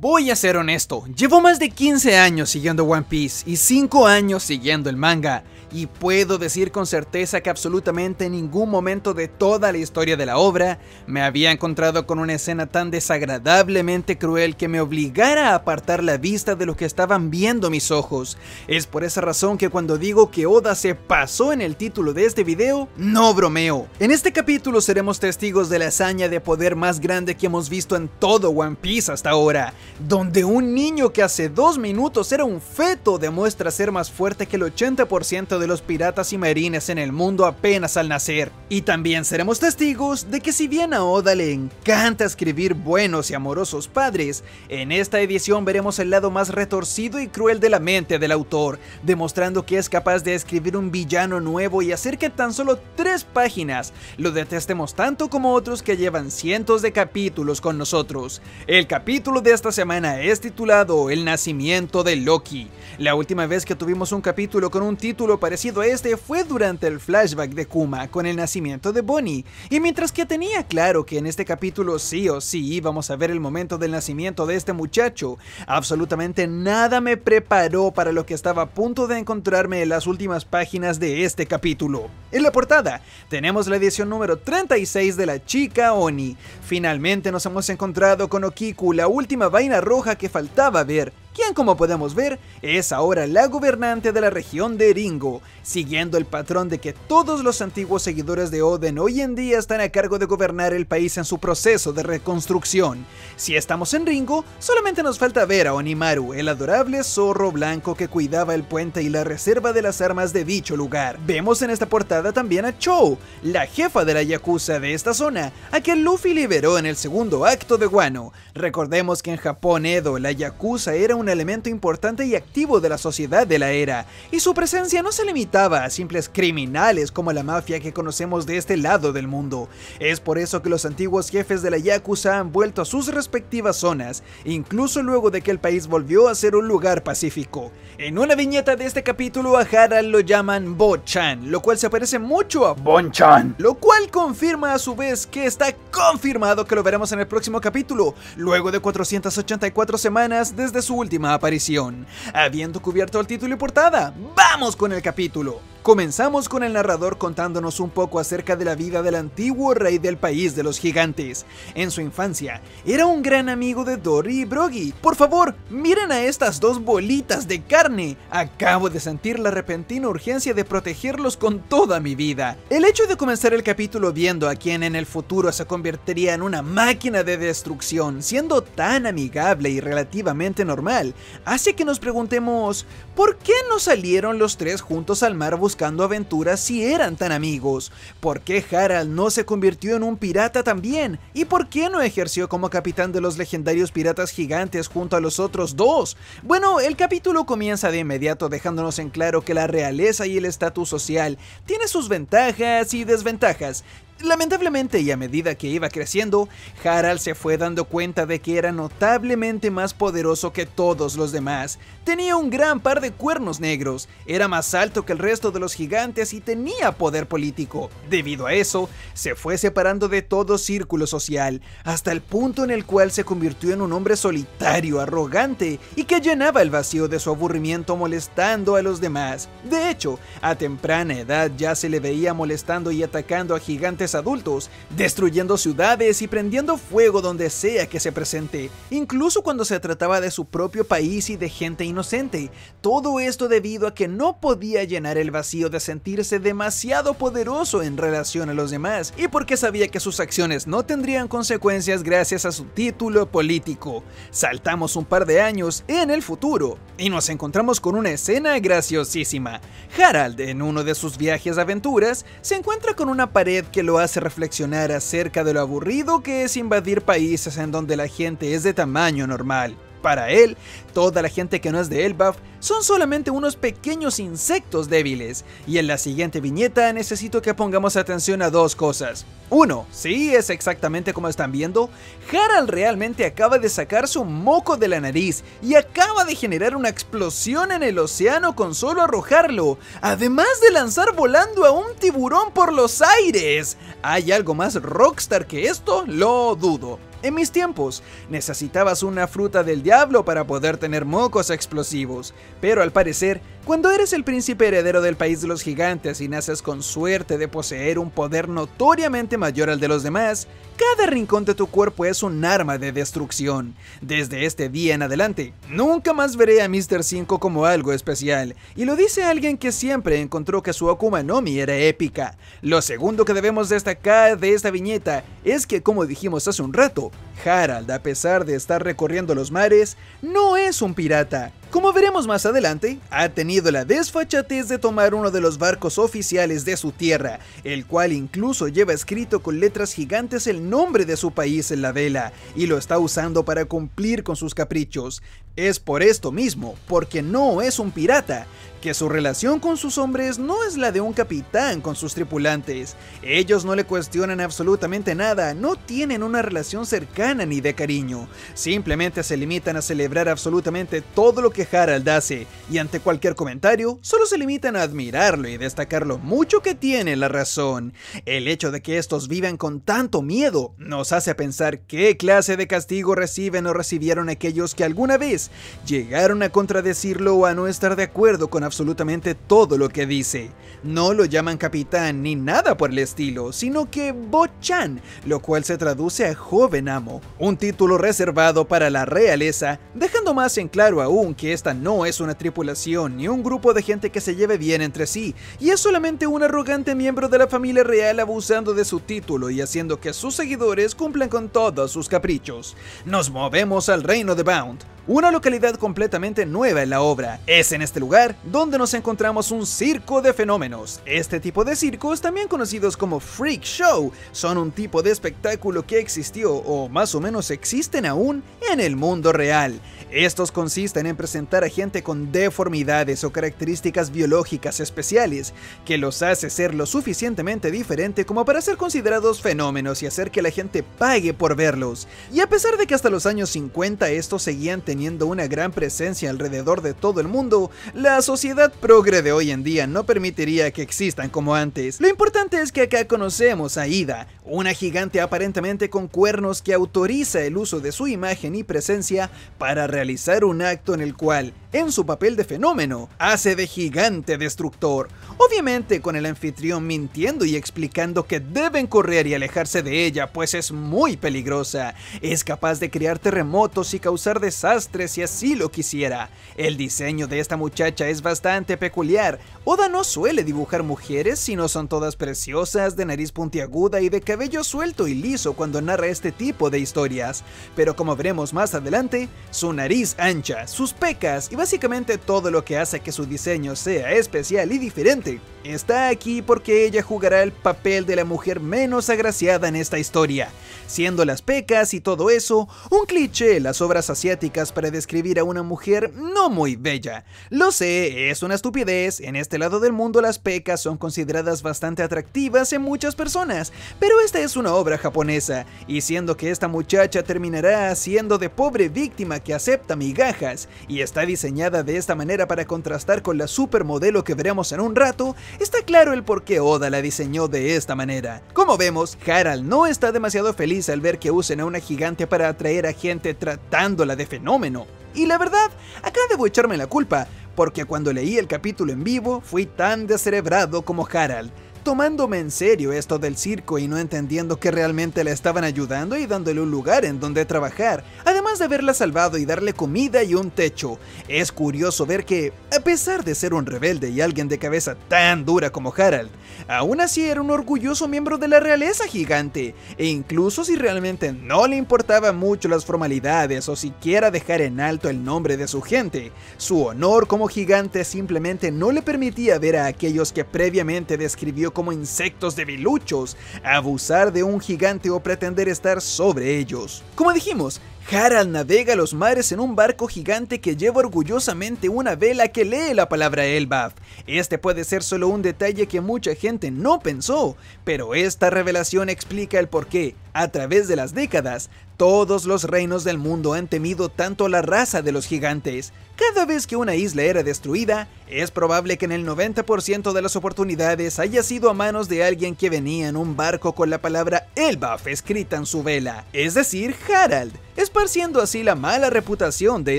Voy a ser honesto, llevo más de 15 años siguiendo One Piece y 5 años siguiendo el manga, y puedo decir con certeza que absolutamente en ningún momento de toda la historia de la obra me había encontrado con una escena tan desagradablemente cruel que me obligara a apartar la vista de lo que estaban viendo mis ojos. Es por esa razón que cuando digo que Oda se pasó en el título de este video, no bromeo. En este capítulo seremos testigos de la hazaña de poder más grande que hemos visto en todo One Piece hasta ahora, donde un niño que hace 2 minutos era un feto demuestra ser más fuerte que el 80% de los piratas y marines en el mundo apenas al nacer. Y también seremos testigos de que si bien a Oda le encanta escribir buenos y amorosos padres, en esta edición veremos el lado más retorcido y cruel de la mente del autor, demostrando que es capaz de escribir un villano nuevo y hacer que en tan solo 3 páginas lo detestemos tanto como otros que llevan cientos de capítulos con nosotros. El capítulo de esta semana es titulado El nacimiento de Loki. La última vez que tuvimos un capítulo con un título parecido a este fue durante el flashback de Kuma con el nacimiento de Bonnie, y mientras que tenía claro que en este capítulo sí o sí íbamos a ver el momento del nacimiento de este muchacho, absolutamente nada me preparó para lo que estaba a punto de encontrarme en las últimas páginas de este capítulo. En la portada tenemos la edición número 36 de la chica Oni. Finalmente nos hemos encontrado con Okiku, la última vaina roja que faltaba ver, quien, como podemos ver, es ahora la gobernante de la región de Ringo, siguiendo el patrón de que todos los antiguos seguidores de Oden hoy en día están a cargo de gobernar el país en su proceso de reconstrucción. Si estamos en Ringo, solamente nos falta ver a Onimaru, el adorable zorro blanco que cuidaba el puente y la reserva de las armas de dicho lugar. Vemos en esta portada también a Chou, la jefa de la Yakuza de esta zona, a quien Luffy liberó en el segundo acto de Wano. Recordemos que en Japón Edo, la Yakuza era un elemento importante y activo de la sociedad de la era, y su presencia no se limitaba a simples criminales como la mafia que conocemos de este lado del mundo. Es por eso que los antiguos jefes de la Yakuza han vuelto a sus respectivas zonas, incluso luego de que el país volvió a ser un lugar pacífico. En una viñeta de este capítulo a Harald lo llaman Bo-chan, lo cual se parece mucho a Bon-chan, lo cual confirma a su vez que está confirmado que lo veremos en el próximo capítulo, luego de 484 semanas desde su última aparición. Habiendo cubierto el título y portada, ¡vamos con el capítulo! Comenzamos con el narrador contándonos un poco acerca de la vida del antiguo rey del país de los gigantes. En su infancia, era un gran amigo de Dory y Brogy. Por favor, miren a estas 2 bolitas de carne. Acabo de sentir la repentina urgencia de protegerlos con toda mi vida. El hecho de comenzar el capítulo viendo a quien en el futuro se convertiría en una máquina de destrucción, siendo tan amigable y relativamente normal, hace que nos preguntemos, ¿por qué no salieron los 3 juntos al mar buscando aventuras si eran tan amigos? ¿Por qué Harald no se convirtió en un pirata también? ¿Y por qué no ejerció como capitán de los legendarios piratas gigantes junto a los otros 2? Bueno, el capítulo comienza de inmediato dejándonos en claro que la realeza y el estatus social tiene sus ventajas y desventajas. Lamentablemente, y a medida que iba creciendo, Harald se fue dando cuenta de que era notablemente más poderoso que todos los demás. Tenía un gran par de cuernos negros, era más alto que el resto de los gigantes y tenía poder político. Debido a eso, se fue separando de todo círculo social, hasta el punto en el cual se convirtió en un hombre solitario, arrogante y que llenaba el vacío de su aburrimiento molestando a los demás. De hecho, a temprana edad ya se le veía molestando y atacando a gigantes adultos, destruyendo ciudades y prendiendo fuego donde sea que se presente, incluso cuando se trataba de su propio país y de gente inocente. Todo esto debido a que no podía llenar el vacío de sentirse demasiado poderoso en relación a los demás, y porque sabía que sus acciones no tendrían consecuencias gracias a su título político. Saltamos un par de años en el futuro, y nos encontramos con una escena graciosísima. Harald, en uno de sus viajes de aventuras, se encuentra con una pared que lo hace reflexionar acerca de lo aburrido que es invadir países en donde la gente es de tamaño normal. Para él, toda la gente que no es de Elbaf son solamente unos pequeños insectos débiles, y en la siguiente viñeta necesito que pongamos atención a 2 cosas. 1. Sí, es exactamente como están viendo, Harald realmente acaba de sacarse un moco de la nariz y acaba de generar una explosión en el océano con solo arrojarlo, además de lanzar volando a un tiburón por los aires. ¿Hay algo más rockstar que esto? Lo dudo. En mis tiempos, necesitabas una fruta del diablo para poder tener mocos explosivos, pero al parecer, cuando eres el príncipe heredero del país de los gigantes y naces con suerte de poseer un poder notoriamente mayor al de los demás, cada rincón de tu cuerpo es un arma de destrucción. Desde este día en adelante, nunca más veré a Mr. 5 como algo especial, y lo dice alguien que siempre encontró que su Akuma no Mi era épica. Lo segundo que debemos destacar de esta viñeta es que, como dijimos hace un rato, Harald, a pesar de estar recorriendo los mares, no es un pirata. Como veremos más adelante, ha tenido la desfachatez de tomar uno de los barcos oficiales de su tierra, el cual incluso lleva escrito con letras gigantes el nombre de su país en la vela, y lo está usando para cumplir con sus caprichos. Es por esto mismo, porque no es un pirata, que su relación con sus hombres no es la de un capitán con sus tripulantes. Ellos no le cuestionan absolutamente nada, no tienen una relación cercana ni de cariño, simplemente se limitan a celebrar absolutamente todo lo que Harald hace, y ante cualquier comentario, solo se limitan a admirarlo y destacar lo mucho que tiene la razón. El hecho de que estos vivan con tanto miedo nos hace pensar qué clase de castigo reciben o recibieron aquellos que alguna vez llegaron a contradecirlo o a no estar de acuerdo con absolutamente todo lo que dice. No lo llaman capitán ni nada por el estilo, sino que Bo-chan, lo cual se traduce a joven amo, un título reservado para la realeza, dejando más en claro aún que esta no es una tripulación ni un grupo de gente que se lleve bien entre sí, y es solamente un arrogante miembro de la familia real abusando de su título y haciendo que sus seguidores cumplan con todos sus caprichos. Nos movemos al reino de Bound, una localidad completamente nueva en la obra. Es en este lugar donde nos encontramos un circo de fenómenos. Este tipo de circos, también conocidos como freak show, son un tipo de espectáculo que existió o más o menos existen aún en el mundo real. Estos consisten en presentar a gente con deformidades o características biológicas especiales, que los hace ser lo suficientemente diferente como para ser considerados fenómenos y hacer que la gente pague por verlos. Y a pesar de que hasta los años 50 estos seguían teniendo una gran presencia alrededor de todo el mundo, la sociedad progre de hoy en día no permitiría que existan como antes. Lo importante es que acá conocemos a Ida, una gigante aparentemente con cuernos que autoriza el uso de su imagen y presencia para realizar un acto en el cual, en su papel de fenómeno, hace de gigante destructor, obviamente con el anfitrión mintiendo y explicando que deben correr y alejarse de ella pues es muy peligrosa, es capaz de crear terremotos y causar desastres si así lo quisiera. El diseño de esta muchacha es bastante peculiar. Oda no suele dibujar mujeres, sino son todas preciosas, de nariz puntiaguda y de cabello suelto y liso cuando narra este tipo de historias, pero como veremos más adelante, su nariz ancha, sus pecas y básicamente todo lo que hace que su diseño sea especial y diferente, está aquí porque ella jugará el papel de la mujer menos agraciada en esta historia, siendo las pecas y todo eso un cliché en las obras asiáticas para describir a una mujer no muy bella. Lo sé, es una estupidez, en este lado del mundo las pecas son consideradas bastante atractivas en muchas personas, pero esta es una obra japonesa, y siendo que esta muchacha terminará siendo de pobre víctima que acepta migajas, y está diseñada de esta manera para contrastar con la supermodelo que veremos en un rato, está claro el por qué Oda la diseñó de esta manera. Como vemos, Harald no está demasiado feliz al ver que usen a una gigante para atraer a gente tratándola de fenómeno. Y la verdad, acá debo echarme la culpa, porque cuando leí el capítulo en vivo fui tan descerebrado como Harald, tomándome en serio esto del circo y no entendiendo que realmente la estaban ayudando y dándole un lugar en donde trabajar, además de haberla salvado y darle comida y un techo. Es curioso ver que, a pesar de ser un rebelde y alguien de cabeza tan dura como Harald, aún así era un orgulloso miembro de la realeza gigante, e incluso si realmente no le importaban mucho las formalidades o siquiera dejar en alto el nombre de su gente, su honor como gigante simplemente no le permitía ver a aquellos que previamente describió como insectos debiluchos, abusar de un gigante o pretender estar sobre ellos. Como dijimos, Harald navega los mares en un barco gigante que lleva orgullosamente una vela que lee la palabra Elbaf. Este puede ser solo un detalle que mucha gente no pensó, pero esta revelación explica el porqué A través de las décadas, todos los reinos del mundo han temido tanto a la raza de los gigantes. Cada vez que una isla era destruida, es probable que en el 90% de las oportunidades haya sido a manos de alguien que venía en un barco con la palabra Elbaf escrita en su vela, es decir, Harald, esparciendo así la mala reputación de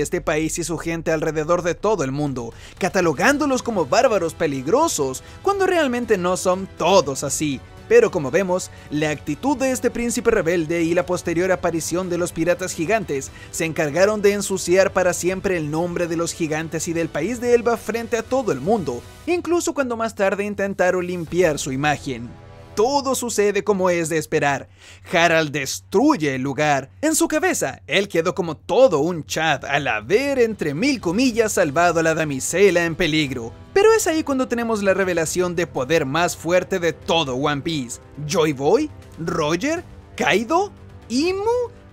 este país y su gente alrededor de todo el mundo, catalogándolos como bárbaros peligrosos, cuando realmente no son todos así. Pero como vemos, la actitud de este príncipe rebelde y la posterior aparición de los piratas gigantes se encargaron de ensuciar para siempre el nombre de los gigantes y del país de Elbaf frente a todo el mundo, incluso cuando más tarde intentaron limpiar su imagen. Todo sucede como es de esperar. Harald destruye el lugar. En su cabeza, él quedó como todo un Chad al haber, entre mil comillas, salvado a la damisela en peligro. Pero es ahí cuando tenemos la revelación de poder más fuerte de todo One Piece. Joy Boy, Roger, Kaido, Imu.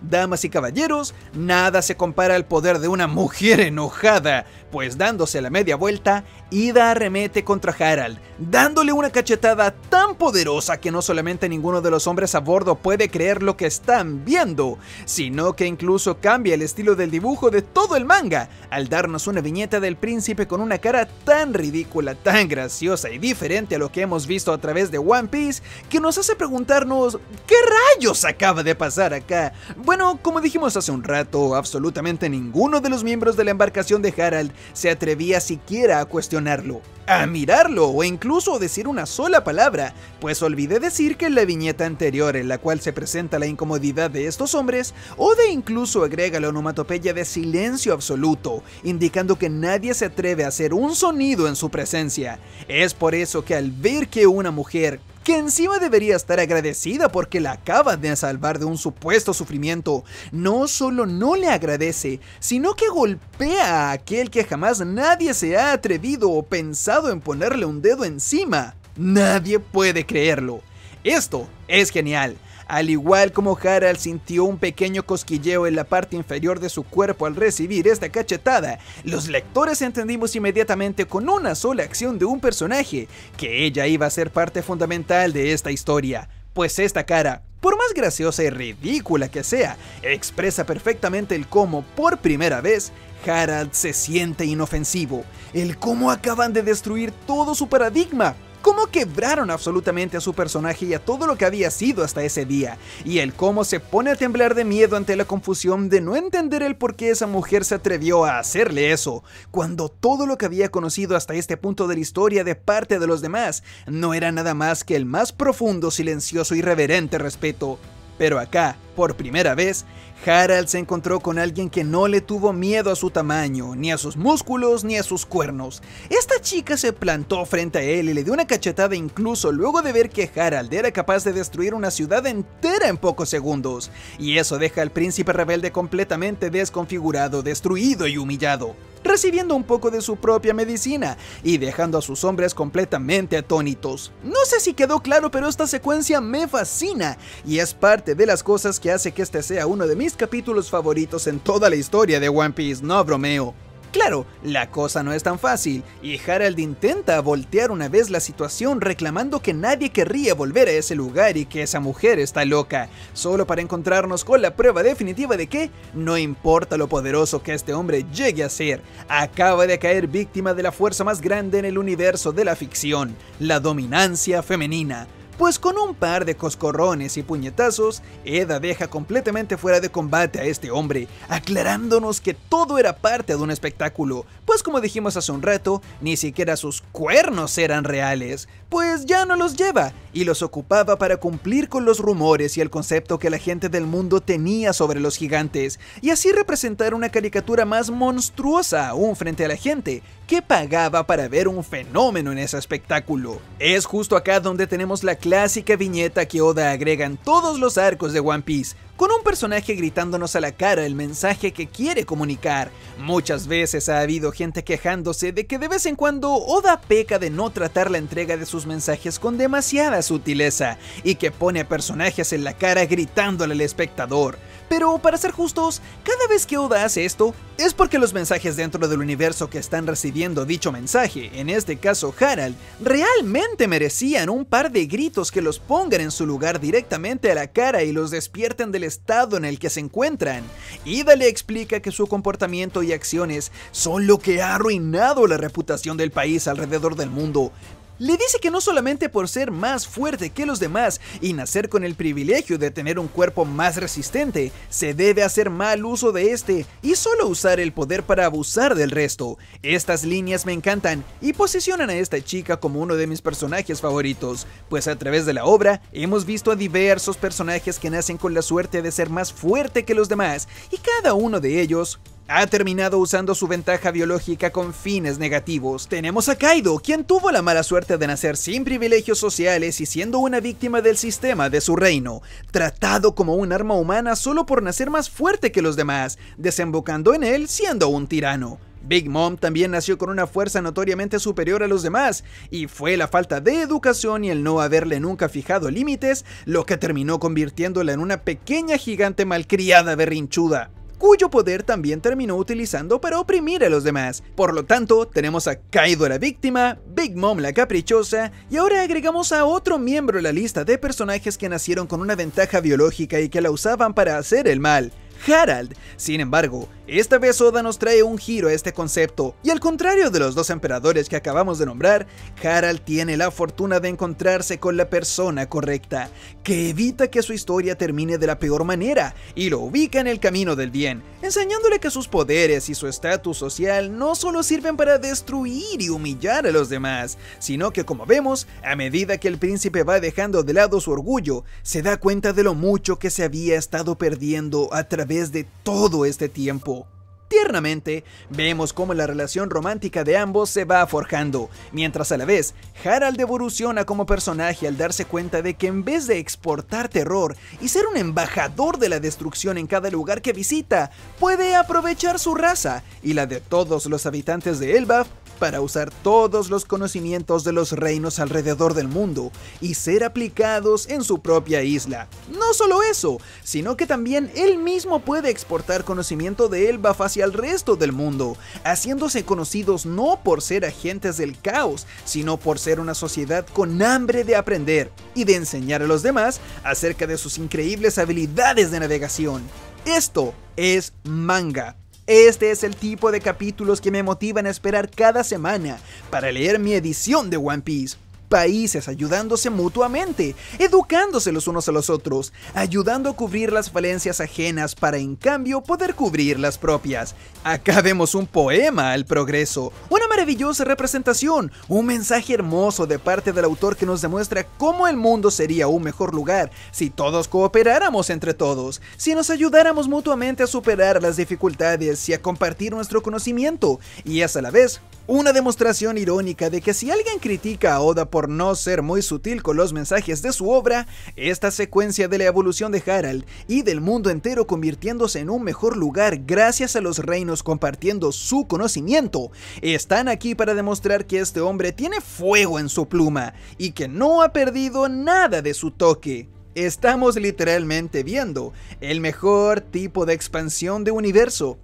Damas y caballeros, nada se compara al poder de una mujer enojada, pues dándose la media vuelta, Ida arremete contra Harald, dándole una cachetada tan poderosa que no solamente ninguno de los hombres a bordo puede creer lo que están viendo, sino que incluso cambia el estilo del dibujo de todo el manga, al darnos una viñeta del príncipe con una cara tan ridícula, tan graciosa y diferente a lo que hemos visto a través de One Piece, que nos hace preguntarnos, ¿qué rayos acaba de pasar acá? Bueno, como dijimos hace un rato, absolutamente ninguno de los miembros de la embarcación de Harald se atrevía siquiera a cuestionarlo, a mirarlo o incluso a decir una sola palabra, pues olvidé decir que en la viñeta anterior en la cual se presenta la incomodidad de estos hombres, Oda incluso agrega la onomatopeya de silencio absoluto, indicando que nadie se atreve a hacer un sonido en su presencia. Es por eso que al ver que una mujer, que encima debería estar agradecida porque la acaba de salvar de un supuesto sufrimiento, no solo no le agradece, sino que golpea a aquel que jamás nadie se ha atrevido o pensado en ponerle un dedo encima. Nadie puede creerlo. Esto es genial. Al igual como Harald sintió un pequeño cosquilleo en la parte inferior de su cuerpo al recibir esta cachetada, los lectores entendimos inmediatamente con una sola acción de un personaje que ella iba a ser parte fundamental de esta historia, pues esta cara, por más graciosa y ridícula que sea, expresa perfectamente el cómo, por primera vez, Harald se siente inofensivo, el cómo acaban de destruir todo su paradigma, cómo quebraron absolutamente a su personaje y a todo lo que había sido hasta ese día, y el cómo se pone a temblar de miedo ante la confusión de no entender el por qué esa mujer se atrevió a hacerle eso, cuando todo lo que había conocido hasta este punto de la historia de parte de los demás no era nada más que el más profundo, silencioso y reverente respeto. Pero acá, por primera vez, Harald se encontró con alguien que no le tuvo miedo a su tamaño, ni a sus músculos, ni a sus cuernos. Esta chica se plantó frente a él y le dio una cachetada incluso luego de ver que Harald era capaz de destruir una ciudad entera en pocos segundos. Y eso deja al príncipe rebelde completamente desconfigurado, destruido y humillado, recibiendo un poco de su propia medicina y dejando a sus hombres completamente atónitos. No sé si quedó claro, pero esta secuencia me fascina y es parte de las cosas que hace que este sea uno de mis capítulos favoritos en toda la historia de One Piece, no bromeo. Claro, la cosa no es tan fácil, y Harald intenta voltear una vez la situación reclamando que nadie querría volver a ese lugar y que esa mujer está loca, solo para encontrarnos con la prueba definitiva de que, no importa lo poderoso que este hombre llegue a ser, acaba de caer víctima de la fuerza más grande en el universo de la ficción, la dominancia femenina. Pues con un par de coscorrones y puñetazos, Eda deja completamente fuera de combate a este hombre, aclarándonos que todo era parte de un espectáculo, pues como dijimos hace un rato, ni siquiera sus cuernos eran reales, pues ya no los lleva, y los ocupaba para cumplir con los rumores y el concepto que la gente del mundo tenía sobre los gigantes, y así representar una caricatura más monstruosa aún frente a la gente, que pagaba para ver un fenómeno en ese espectáculo. Es justo acá donde tenemos la clásica viñeta que Oda agrega en todos los arcos de One Piece, con un personaje gritándonos a la cara el mensaje que quiere comunicar. Muchas veces ha habido gente quejándose de que de vez en cuando Oda peca de no tratar la entrega de sus mensajes con demasiada sutileza, y que pone a personajes en la cara gritándole al espectador. Pero para ser justos, cada vez que Oda hace esto, es porque los mensajes dentro del universo que están recibiendo dicho mensaje, en este caso Harald, realmente merecían un par de gritos que los pongan en su lugar directamente a la cara y los despierten del estado en el que se encuentran. Ida le explica que su comportamiento y acciones son lo que ha arruinado la reputación del país alrededor del mundo. Le dice que no solamente por ser más fuerte que los demás y nacer con el privilegio de tener un cuerpo más resistente, se debe hacer mal uso de este y solo usar el poder para abusar del resto. Estas líneas me encantan y posicionan a esta chica como uno de mis personajes favoritos, pues a través de la obra hemos visto a diversos personajes que nacen con la suerte de ser más fuerte que los demás y cada uno de ellos ha terminado usando su ventaja biológica con fines negativos. Tenemos a Kaido, quien tuvo la mala suerte de nacer sin privilegios sociales y siendo una víctima del sistema de su reino, tratado como un arma humana solo por nacer más fuerte que los demás, desembocando en él siendo un tirano. Big Mom también nació con una fuerza notoriamente superior a los demás, y fue la falta de educación y el no haberle nunca fijado límites lo que terminó convirtiéndola en una pequeña gigante malcriada berrinchuda, cuyo poder también terminó utilizando para oprimir a los demás. Por lo tanto, tenemos a Kaido la víctima, Big Mom la caprichosa, y ahora agregamos a otro miembro a la lista de personajes que nacieron con una ventaja biológica y que la usaban para hacer el mal: Harald. Sin embargo, esta vez Oda nos trae un giro a este concepto, y al contrario de los dos emperadores que acabamos de nombrar, Harald tiene la fortuna de encontrarse con la persona correcta, que evita que su historia termine de la peor manera, y lo ubica en el camino del bien, enseñándole que sus poderes y su estatus social no solo sirven para destruir y humillar a los demás, sino que, como vemos, a medida que el príncipe va dejando de lado su orgullo, se da cuenta de lo mucho que se había estado perdiendo a través de todo este tiempo. Tiernamente, vemos cómo la relación romántica de ambos se va forjando, mientras a la vez, Harald evoluciona como personaje al darse cuenta de que en vez de exportar terror y ser un embajador de la destrucción en cada lugar que visita, puede aprovechar su raza y la de todos los habitantes de Elbaf para usar todos los conocimientos de los reinos alrededor del mundo y ser aplicados en su propia isla. No solo eso, sino que también él mismo puede exportar conocimiento de Elbaf hacia el resto del mundo, haciéndose conocidos no por ser agentes del caos, sino por ser una sociedad con hambre de aprender y de enseñar a los demás acerca de sus increíbles habilidades de navegación. Esto es manga. Este es el tipo de capítulos que me motivan a esperar cada semana para leer mi edición de One Piece. Países ayudándose mutuamente, educándose los unos a los otros, ayudando a cubrir las falencias ajenas para en cambio poder cubrir las propias. Acá vemos un poema al progreso, una maravillosa representación, un mensaje hermoso de parte del autor que nos demuestra cómo el mundo sería un mejor lugar si todos cooperáramos entre todos, si nos ayudáramos mutuamente a superar las dificultades y a compartir nuestro conocimiento, y es a la vez una demostración irónica de que si alguien critica a Oda por no ser muy sutil con los mensajes de su obra, esta secuencia de la evolución de Harald y del mundo entero convirtiéndose en un mejor lugar gracias a los reinos compartiendo su conocimiento, están aquí para demostrar que este hombre tiene fuego en su pluma y que no ha perdido nada de su toque. Estamos literalmente viendo el mejor tipo de expansión de universo.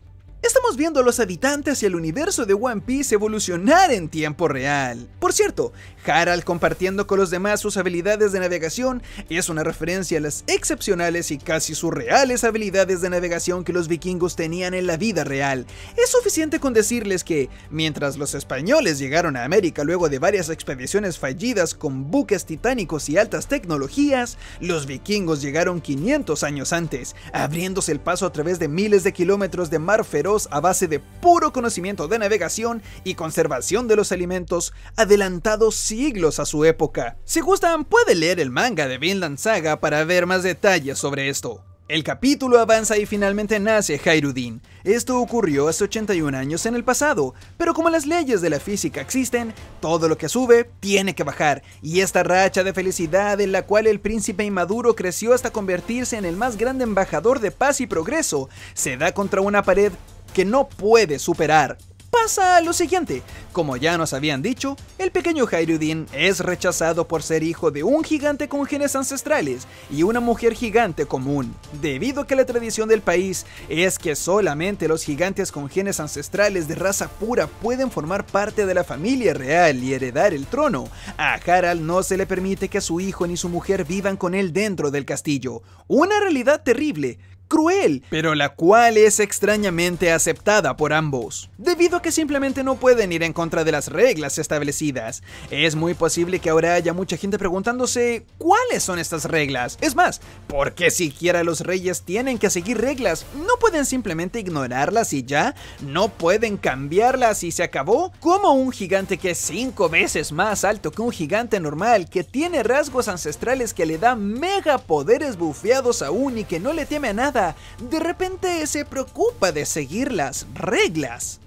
Estamos viendo a los habitantes y el universo de One Piece evolucionar en tiempo real. Por cierto, Harald compartiendo con los demás sus habilidades de navegación es una referencia a las excepcionales y casi surreales habilidades de navegación que los vikingos tenían en la vida real. Es suficiente con decirles que, mientras los españoles llegaron a América luego de varias expediciones fallidas con buques titánicos y altas tecnologías, los vikingos llegaron 500 años antes, abriéndose el paso a través de miles de kilómetros de mar feroz a base de puro conocimiento de navegación y conservación de los alimentos, adelantados siglos a su época. Si gustan, pueden leer el manga de Vinland Saga para ver más detalles sobre esto. El capítulo avanza y finalmente nace Hayreudin. Esto ocurrió hace 81 años en el pasado, pero como las leyes de la física existen, todo lo que sube tiene que bajar, y esta racha de felicidad en la cual el príncipe inmaduro creció hasta convertirse en el más grande embajador de paz y progreso, se da contra una pared que no puede superar. Pasa lo siguiente, como ya nos habían dicho, el pequeño Hayreddin es rechazado por ser hijo de un gigante con genes ancestrales y una mujer gigante común, debido a que la tradición del país es que solamente los gigantes con genes ancestrales de raza pura pueden formar parte de la familia real y heredar el trono. A Harald no se le permite que su hijo ni su mujer vivan con él dentro del castillo, una realidad terrible, cruel, pero la cual es extrañamente aceptada por ambos, debido a que simplemente no pueden ir en contra de las reglas establecidas. Es muy posible que ahora haya mucha gente preguntándose ¿cuáles son estas reglas? Es más, ¿por qué siquiera los reyes tienen que seguir reglas? ¿No pueden simplemente ignorarlas y ya? ¿No pueden cambiarlas y se acabó? ¿Cómo un gigante que es 5 veces más alto que un gigante normal, que tiene rasgos ancestrales que le dan mega poderes bufeados aún y que no le teme a nada, de repente se preocupa de seguir las reglas?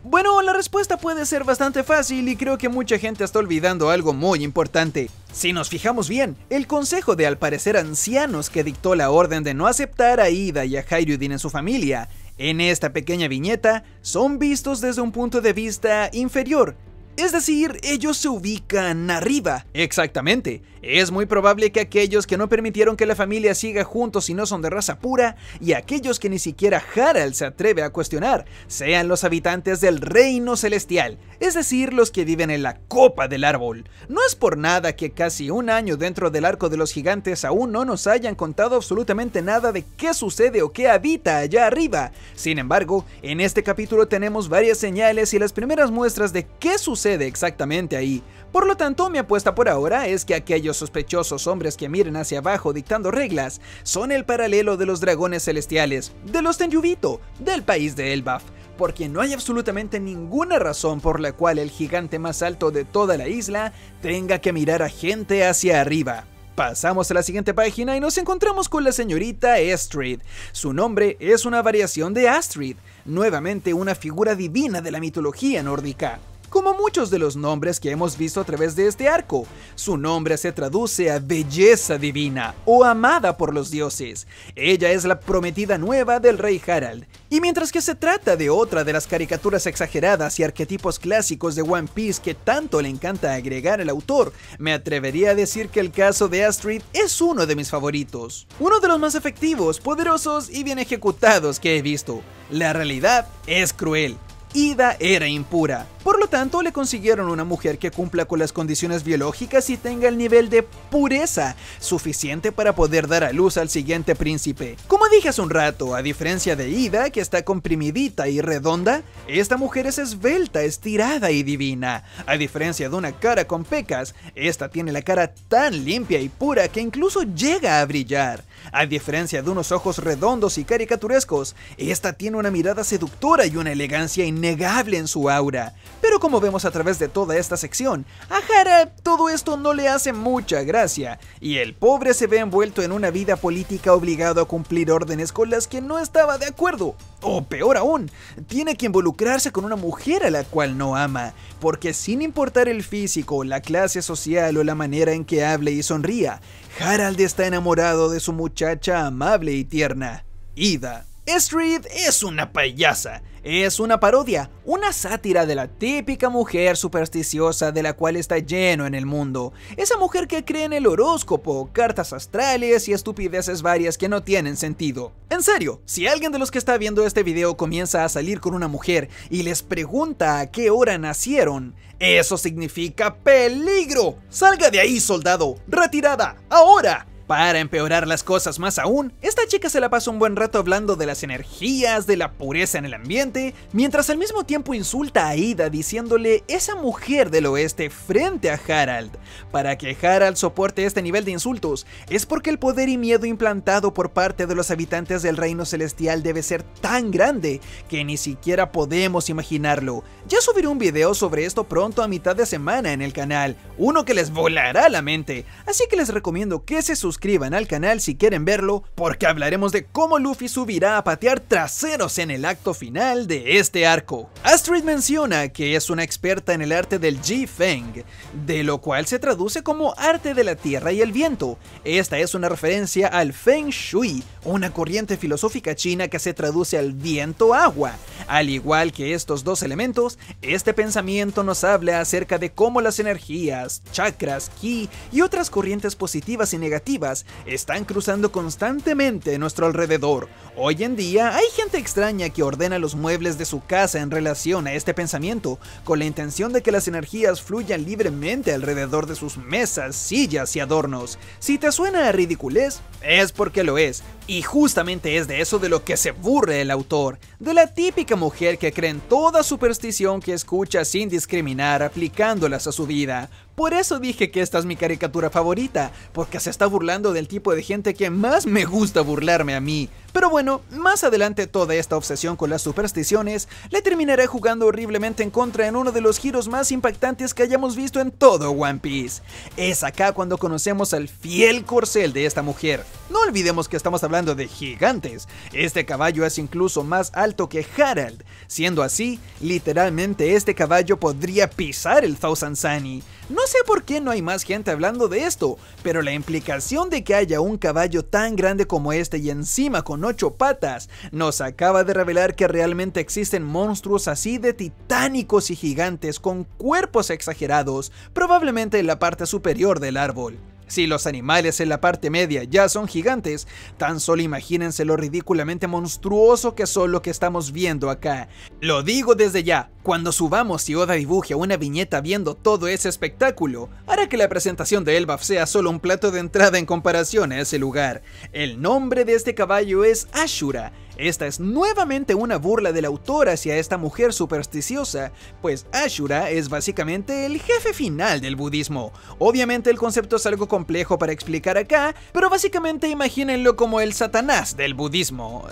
Bueno, la respuesta puede ser bastante fácil y creo que mucha gente está olvidando algo muy importante. Si nos fijamos bien, el consejo de al parecer ancianos que dictó la orden de no aceptar a Ida y a Hayreddin en su familia, en esta pequeña viñeta, son vistos desde un punto de vista inferior. Es decir, ellos se ubican arriba. Exactamente. Es muy probable que aquellos que no permitieron que la familia siga juntos y no son de raza pura, y aquellos que ni siquiera Harald se atreve a cuestionar, sean los habitantes del reino celestial, es decir, los que viven en la copa del árbol. No es por nada que casi un año dentro del arco de los gigantes aún no nos hayan contado absolutamente nada de qué sucede o qué habita allá arriba. Sin embargo, en este capítulo tenemos varias señales y las primeras muestras de qué sucede exactamente ahí. Por lo tanto, mi apuesta por ahora es que aquellos sospechosos hombres que miren hacia abajo dictando reglas son el paralelo de los dragones celestiales, de los Tenryubito, del país de Elbaf, porque no hay absolutamente ninguna razón por la cual el gigante más alto de toda la isla tenga que mirar a gente hacia arriba. Pasamos a la siguiente página y nos encontramos con la señorita Estrid. Su nombre es una variación de Astrid, nuevamente una figura divina de la mitología nórdica. Como muchos de los nombres que hemos visto a través de este arco, su nombre se traduce a belleza divina o amada por los dioses. Ella es la prometida nueva del rey Harald. Y mientras que se trata de otra de las caricaturas exageradas y arquetipos clásicos de One Piece que tanto le encanta agregar el autor, me atrevería a decir que el caso de Astrid es uno de mis favoritos. Uno de los más efectivos, poderosos y bien ejecutados que he visto. La realidad es cruel. Ida era impura, por lo tanto le consiguieron una mujer que cumpla con las condiciones biológicas y tenga el nivel de pureza suficiente para poder dar a luz al siguiente príncipe. Como dije hace un rato, a diferencia de Ida, que está comprimidita y redonda, esta mujer es esbelta, estirada y divina. A diferencia de una cara con pecas, esta tiene la cara tan limpia y pura que incluso llega a brillar. A diferencia de unos ojos redondos y caricaturescos, esta tiene una mirada seductora y una elegancia innegable en su aura. Pero como vemos a través de toda esta sección, a Harald todo esto no le hace mucha gracia, y el pobre se ve envuelto en una vida política obligado a cumplir órdenes con las que no estaba de acuerdo. O peor aún, tiene que involucrarse con una mujer a la cual no ama, porque sin importar el físico, la clase social o la manera en que hable y sonría, Harald está enamorado de su muchacha amable y tierna, Ida. Estrid es una payasa, es una parodia, una sátira de la típica mujer supersticiosa de la cual está lleno en el mundo. Esa mujer que cree en el horóscopo, cartas astrales y estupideces varias que no tienen sentido. En serio, si alguien de los que está viendo este video comienza a salir con una mujer y les pregunta a qué hora nacieron, eso significa peligro. ¡Salga de ahí, soldado! ¡Retirada! ¡Ahora! Para empeorar las cosas más aún, esta chica se la pasa un buen rato hablando de las energías, de la pureza en el ambiente, mientras al mismo tiempo insulta a Ida diciéndole esa mujer del oeste frente a Harald. Para que Harald soporte este nivel de insultos, es porque el poder y miedo implantado por parte de los habitantes del reino celestial debe ser tan grande que ni siquiera podemos imaginarlo. Ya subiré un video sobre esto pronto a mitad de semana en el canal, uno que les volará la mente, así que les recomiendo que se suscriban al canal si quieren verlo, porque hablaremos de cómo Luffy subirá a patear traseros en el acto final de este arco. Astrid menciona que es una experta en el arte del Ji Feng, de lo cual se traduce como arte de la tierra y el viento. Esta es una referencia al Feng Shui, una corriente filosófica china que se traduce al viento-agua. Al igual que estos dos elementos, este pensamiento nos habla acerca de cómo las energías, chakras, ki y otras corrientes positivas y negativas están cruzando constantemente a nuestro alrededor. Hoy en día hay gente extraña que ordena los muebles de su casa en relación a este pensamiento, con la intención de que las energías fluyan libremente alrededor de sus mesas, sillas y adornos. Si te suena a ridiculez, es porque lo es. Y justamente es de eso de lo que se burla el autor, de la típica mujer que cree en toda superstición que escucha sin discriminar, aplicándolas a su vida. Por eso dije que esta es mi caricatura favorita, porque se está burlando del tipo de gente que más me gusta burlarme a mí. Pero bueno, más adelante toda esta obsesión con las supersticiones le terminará jugando horriblemente en contra en uno de los giros más impactantes que hayamos visto en todo One Piece. Es acá cuando conocemos al fiel corcel de esta mujer. No olvidemos que estamos hablando de gigantes. Este caballo es incluso más alto que Harald. Siendo así, literalmente este caballo podría pisar el Thousand Sunny. No sé por qué no hay más gente hablando de esto, pero la implicación de que haya un caballo tan grande como este y encima con 8 patas, nos acaba de revelar que realmente existen monstruos así de titánicos y gigantes con cuerpos exagerados, probablemente en la parte superior del árbol. Si los animales en la parte media ya son gigantes, tan solo imagínense lo ridículamente monstruoso que son lo que estamos viendo acá. Lo digo desde ya, cuando subamos y Oda dibuje una viñeta viendo todo ese espectáculo, hará que la presentación de Elbaf sea solo un plato de entrada en comparación a ese lugar. El nombre de este caballo es Ashura. Esta es nuevamente una burla del autor hacia esta mujer supersticiosa, pues Ashura es básicamente el jefe final del budismo. Obviamente el concepto es algo complejo para explicar acá, pero básicamente imagínenlo como el Satanás del budismo.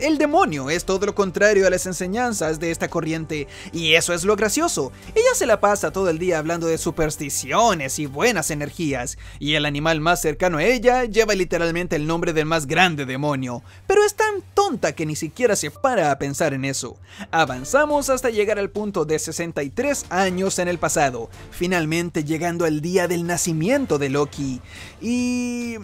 El demonio es todo lo contrario a las enseñanzas de esta corriente, y eso es lo gracioso. Ella se la pasa todo el día hablando de supersticiones y buenas energías, y el animal más cercano a ella lleva literalmente el nombre del más grande demonio, pero es tan tonto que ni siquiera se para a pensar en eso. Avanzamos hasta llegar al punto de 63 años en el pasado, finalmente llegando al día del nacimiento de Loki. Y...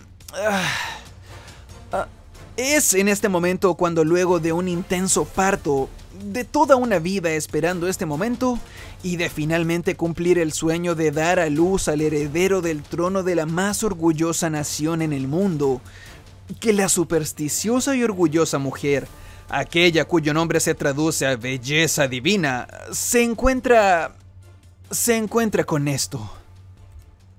es en este momento cuando luego de un intenso parto, de toda una vida esperando este momento, y de finalmente cumplir el sueño de dar a luz al heredero del trono de la más orgullosa nación en el mundo, que la supersticiosa y orgullosa mujer, aquella cuyo nombre se traduce a belleza divina, se encuentra con esto.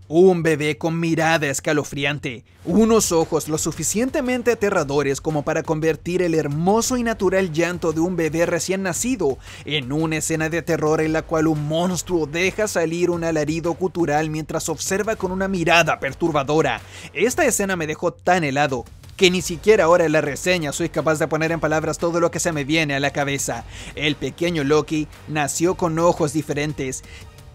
Un bebé con mirada escalofriante, unos ojos lo suficientemente aterradores como para convertir el hermoso y natural llanto de un bebé recién nacido en una escena de terror en la cual un monstruo deja salir un alarido gutural mientras observa con una mirada perturbadora. Esta escena me dejó tan helado que ni siquiera ahora en la reseña soy capaz de poner en palabras todo lo que se me viene a la cabeza. El pequeño Loki nació con ojos diferentes.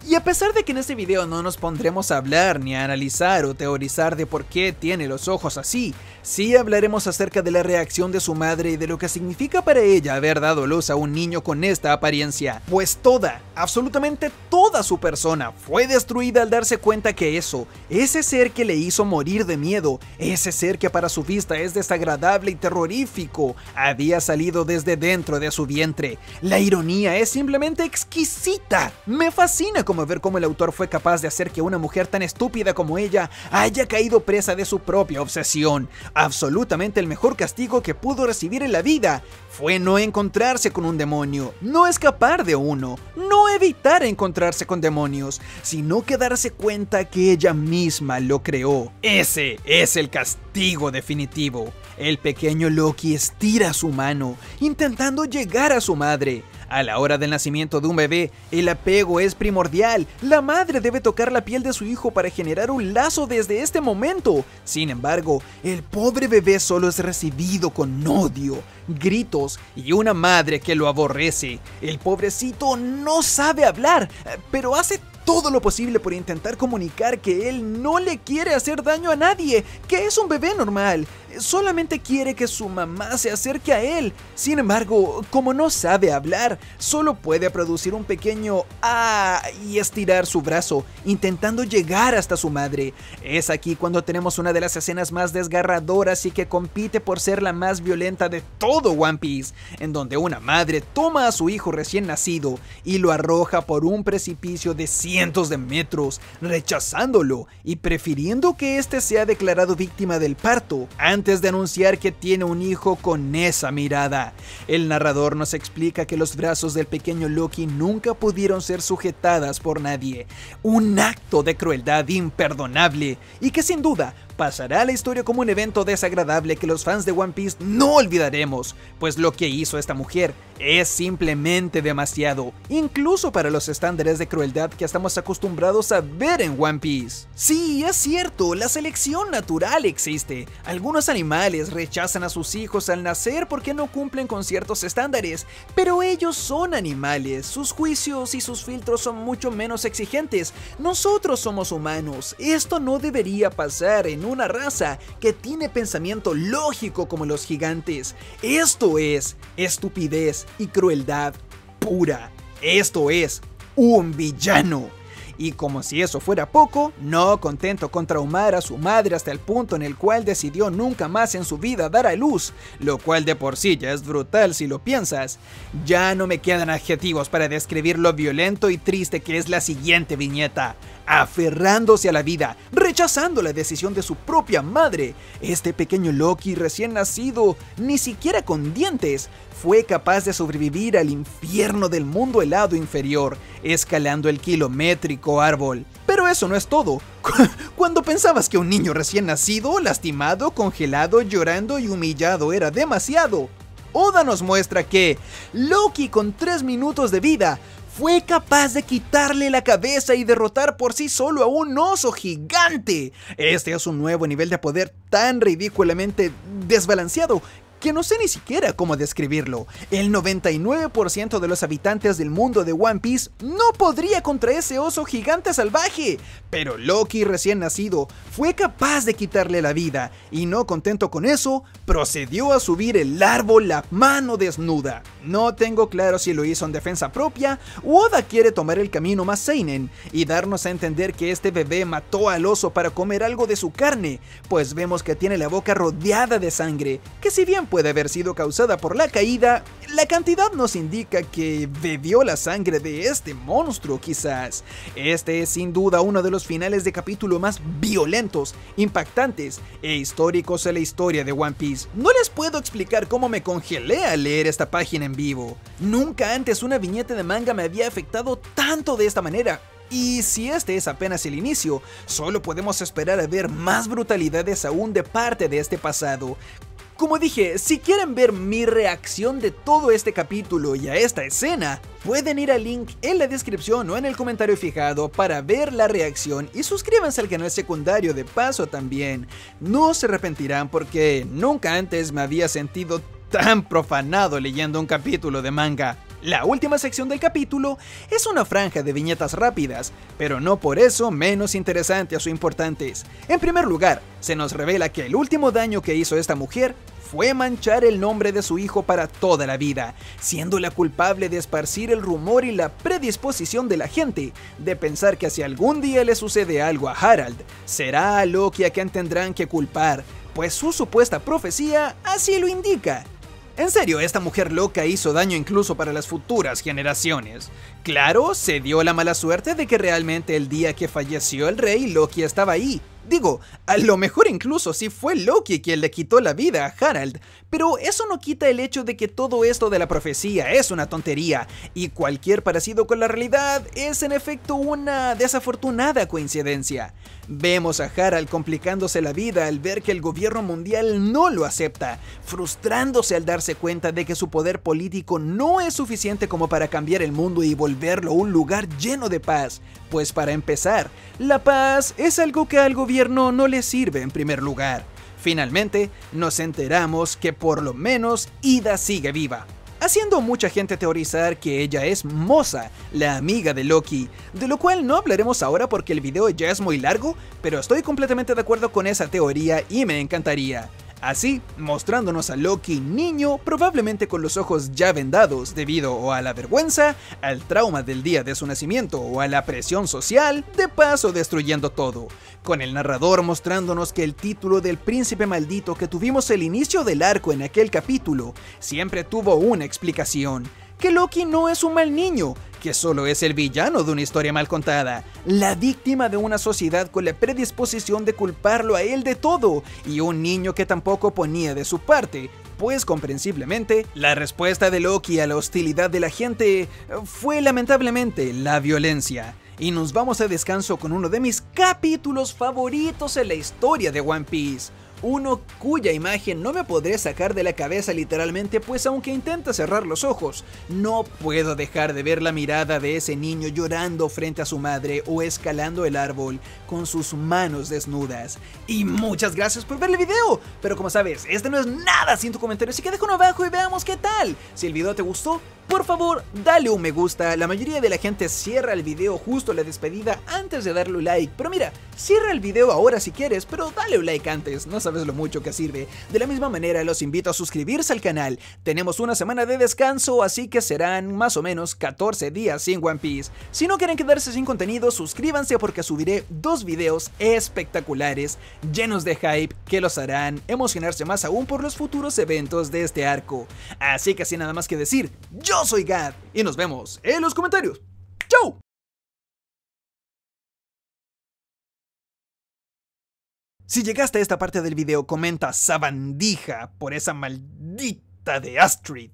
Y a pesar de que en este video no nos pondremos a hablar ni a analizar o teorizar de por qué tiene los ojos así, sí hablaremos acerca de la reacción de su madre y de lo que significa para ella haber dado luz a un niño con esta apariencia, pues toda, absolutamente toda su persona fue destruida al darse cuenta que ese ser que le hizo morir de miedo, ese ser que para su vista es desagradable y terrorífico, había salido desde dentro de su vientre. La ironía es simplemente exquisita. Me fascina como ver cómo el autor fue capaz de hacer que una mujer tan estúpida como ella haya caído presa de su propia obsesión. Absolutamente el mejor castigo que pudo recibir en la vida fue no encontrarse con un demonio, no escapar de uno, no evitar encontrarse con demonios, sino que darse cuenta que ella misma lo creó. Ese es el castigo definitivo. El pequeño Loki estira su mano, intentando llegar a su madre. A la hora del nacimiento de un bebé, el apego es primordial. La madre debe tocar la piel de su hijo para generar un lazo desde este momento. Sin embargo, el pobre bebé solo es recibido con odio, gritos y una madre que lo aborrece. El pobrecito no sabe hablar, pero hace todo lo posible por intentar comunicar que él no le quiere hacer daño a nadie, que es un bebé normal, solamente quiere que su mamá se acerque a él. Sin embargo, como no sabe hablar, solo puede producir un pequeño "ah" y estirar su brazo, intentando llegar hasta su madre. Es aquí cuando tenemos una de las escenas más desgarradoras y que compite por ser la más violenta de todo One Piece, en donde una madre toma a su hijo recién nacido y lo arroja por un precipicio de cientos de metros, rechazándolo y prefiriendo que este sea declarado víctima del parto antes de anunciar que tiene un hijo con esa mirada. El narrador nos explica que los brazos del pequeño Loki nunca pudieron ser sujetadas por nadie, un acto de crueldad imperdonable y que sin duda pasará a la historia como un evento desagradable que los fans de One Piece no olvidaremos, pues lo que hizo esta mujer es simplemente demasiado, incluso para los estándares de crueldad que estamos acostumbrados a ver en One Piece. Sí, es cierto, la selección natural existe. Algunos animales rechazan a sus hijos al nacer porque no cumplen con ciertos estándares, pero ellos son animales, sus juicios y sus filtros son mucho menos exigentes. Nosotros somos humanos, esto no debería pasar en una raza que tiene pensamiento lógico como los gigantes. Esto es estupidez y crueldad pura. Esto es un villano. Y como si eso fuera poco, no contento con traumar a su madre hasta el punto en el cual decidió nunca más en su vida dar a luz, lo cual de por sí ya es brutal si lo piensas, ya no me quedan adjetivos para describir lo violento y triste que es la siguiente viñeta. Aferrándose a la vida, rechazando la decisión de su propia madre, este pequeño Loki recién nacido, ni siquiera con dientes, fue capaz de sobrevivir al infierno del mundo helado inferior, escalando el kilométrico árbol. Pero eso no es todo. Cuando pensabas que un niño recién nacido, lastimado, congelado, llorando y humillado era demasiado, Oda nos muestra que Loki con 3 minutos de vida fue capaz de quitarle la cabeza y derrotar por sí solo a un oso gigante. Este es un nuevo nivel de poder tan ridículamente desbalanceado que no sé ni siquiera cómo describirlo. El 99% de los habitantes del mundo de One Piece no podría contra ese oso gigante salvaje, pero Loki recién nacido fue capaz de quitarle la vida y no contento con eso, procedió a subir el árbol a mano desnuda. No tengo claro si lo hizo en defensa propia o Oda quiere tomar el camino más seinen y darnos a entender que este bebé mató al oso para comer algo de su carne, pues vemos que tiene la boca rodeada de sangre, que si bien puede haber sido causada por la caída, la cantidad nos indica que bebió la sangre de este monstruo quizás. Este es sin duda uno de los finales de capítulo más violentos, impactantes e históricos en la historia de One Piece. No les puedo explicar cómo me congelé al leer esta página en vivo. Nunca antes una viñeta de manga me había afectado tanto de esta manera. Y si este es apenas el inicio, solo podemos esperar a ver más brutalidades aún de parte de este pasado. Como dije, si quieren ver mi reacción de todo este capítulo y a esta escena, pueden ir al link en la descripción o en el comentario fijado para ver la reacción y suscríbanse al canal secundario de paso también. No se arrepentirán porque nunca antes me había sentido tan profanado leyendo un capítulo de manga. La última sección del capítulo es una franja de viñetas rápidas, pero no por eso menos interesantes o importantes. En primer lugar, se nos revela que el último daño que hizo esta mujer fue manchar el nombre de su hijo para toda la vida, siendo la culpable de esparcir el rumor y la predisposición de la gente de pensar que si algún día le sucede algo a Harald, será a Loki a quien tendrán que culpar, pues su supuesta profecía así lo indica. En serio, esta mujer loca hizo daño incluso para las futuras generaciones. Claro, se dio la mala suerte de que realmente el día que falleció el rey, Loki estaba ahí. Digo, a lo mejor incluso sí fue Loki quien le quitó la vida a Harald, pero eso no quita el hecho de que todo esto de la profecía es una tontería, y cualquier parecido con la realidad es en efecto una desafortunada coincidencia. Vemos a Harald complicándose la vida al ver que el gobierno mundial no lo acepta, frustrándose al darse cuenta de que su poder político no es suficiente como para cambiar el mundo y volverlo un lugar lleno de paz, pues para empezar, la paz es algo que al gobierno no le sirve en primer lugar. Finalmente, nos enteramos que por lo menos Ida sigue viva. haciendo mucha gente teorizar que ella es Moza, la amiga de Loki, de lo cual no hablaremos ahora porque el video ya es muy largo, pero estoy completamente de acuerdo con esa teoría y me encantaría. Así, mostrándonos a Loki niño, probablemente con los ojos ya vendados debido o a la vergüenza, al trauma del día de su nacimiento o a la presión social, de paso destruyendo todo. Con el narrador mostrándonos que el título del príncipe maldito que tuvimos el inicio del arco en aquel capítulo, siempre tuvo una explicación. Que Loki no es un mal niño, que solo es el villano de una historia mal contada, la víctima de una sociedad con la predisposición de culparlo a él de todo, y un niño que tampoco ponía de su parte, pues comprensiblemente, la respuesta de Loki a la hostilidad de la gente fue lamentablemente la violencia. Y nos vamos a descanso con uno de mis capítulos favoritos en la historia de One Piece. Uno cuya imagen no me podré sacar de la cabeza literalmente, pues aunque intenta cerrar los ojos, no puedo dejar de ver la mirada de ese niño llorando frente a su madre o escalando el árbol con sus manos desnudas. Y muchas gracias por ver el video, pero como sabes, este no es nada sin tu comentario, así que déjalo abajo y veamos qué tal. Si el video te gustó, por favor, dale un me gusta. La mayoría de la gente cierra el video justo a la despedida antes de darle un like, pero mira, cierra el video ahora si quieres, pero dale un like antes, no sabes lo mucho que sirve. De la misma manera los invito a suscribirse al canal. Tenemos una semana de descanso, así que serán más o menos 14 días sin One Piece. Si no quieren quedarse sin contenido, suscríbanse porque subiré 2 videos espectaculares, llenos de hype, que los harán emocionarse más aún por los futuros eventos de este arco. Así que sin nada más que decir, yo soy Gad y nos vemos en los comentarios. ¡Chau! Si llegaste a esta parte del video, comenta sabandija por esa maldita de Astrid.